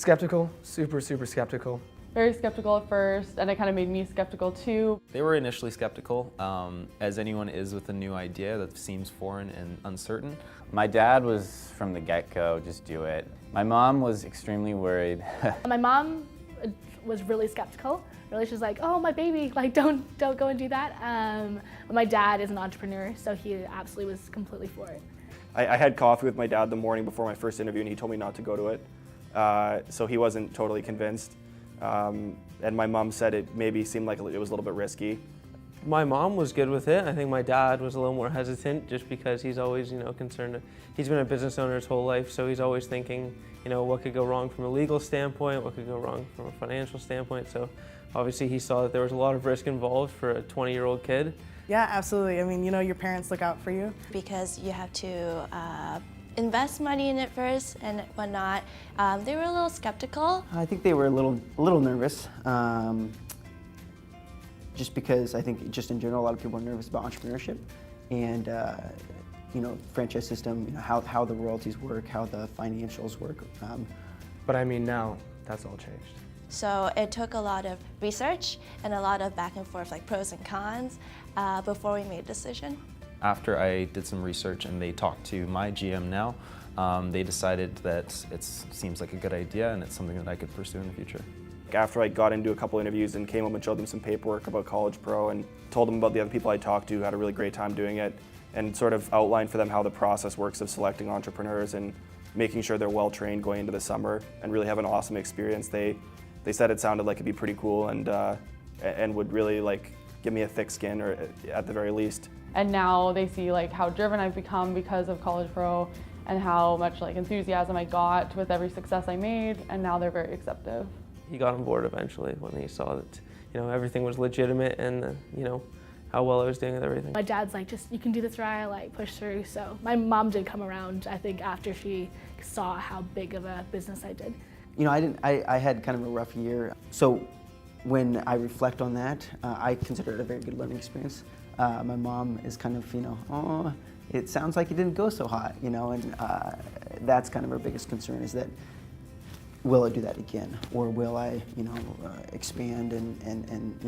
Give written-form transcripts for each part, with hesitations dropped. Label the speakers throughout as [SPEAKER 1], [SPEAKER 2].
[SPEAKER 1] Skeptical, super skeptical.
[SPEAKER 2] Very skeptical at first, and it kind of made me skeptical too.
[SPEAKER 3] They were initially skeptical, as anyone is with a new idea that seems foreign and uncertain.
[SPEAKER 4] My dad was from the get-go, just do it. My mom was extremely worried.
[SPEAKER 5] My mom was really skeptical. Really, she's like, "Oh, my baby, like don't go and do that." But my dad is an entrepreneur, so he absolutely was completely for it.
[SPEAKER 6] I had coffee with my dad the morning before my first interview, and he told me not to go to it. So he wasn't totally convinced. And my mom said it maybe seemed like it was a little bit risky.
[SPEAKER 1] My mom was good with it. I think my dad was a little more hesitant just because he's always, concerned. He's been a business owner his whole life, so he's always thinking, what could go wrong from a legal standpoint, what could go wrong from a financial standpoint. So obviously he saw that there was a lot of risk involved for a 20-year-old kid.
[SPEAKER 7] Yeah, absolutely. I mean, your parents look out for you.
[SPEAKER 8] Because you have to invest money in it first and whatnot. They were a little skeptical.
[SPEAKER 9] I think they were a little nervous, just because I think just in general a lot of people are nervous about entrepreneurship and franchise system, how the royalties work, how the financials work.
[SPEAKER 1] But I mean now that's all changed.
[SPEAKER 8] So it took a lot of research and a lot of back and forth, like pros and cons, before we made a decision.
[SPEAKER 3] After I did some research and they talked to my GM now, they decided that it seems like a good idea and it's something that I could pursue in the future.
[SPEAKER 6] After I got into a couple interviews and came home and showed them some paperwork about College Pro and told them about the other people I talked to who had a really great time doing it, and sort of outlined for them how the process works of selecting entrepreneurs and making sure they're well trained going into the summer and really have an awesome experience, they said it sounded like it'd be pretty cool and would really give me a thick skin, or at the very least.
[SPEAKER 2] And now they see how driven I've become because of College Pro and how much enthusiasm I got with every success I made, and now they're very accepting.
[SPEAKER 1] He got on board eventually when he saw that everything was legitimate and how well I was doing with everything.
[SPEAKER 5] My dad's like, "Just you can do this, Rya, push through." So my mom did come around, I think, after she saw how big of a business I did.
[SPEAKER 9] I had kind of a rough year. So when I reflect on that, I consider it a very good learning experience. My mom is kind of, "Oh, it sounds like it didn't go so hot," and that's kind of our biggest concern, is that will I do that again? Or will I, expand and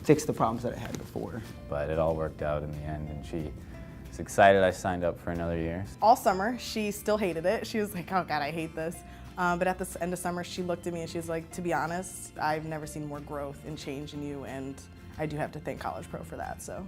[SPEAKER 9] fix the problems that I had before?
[SPEAKER 4] But it all worked out in the end, and she was excited I signed up for another year.
[SPEAKER 7] All summer, she still hated it. She was like, "Oh God, I hate this." But at the end of summer, she looked at me and she was like, "To be honest, I've never seen more growth and change in you, and I do have to thank College Pro for that." So.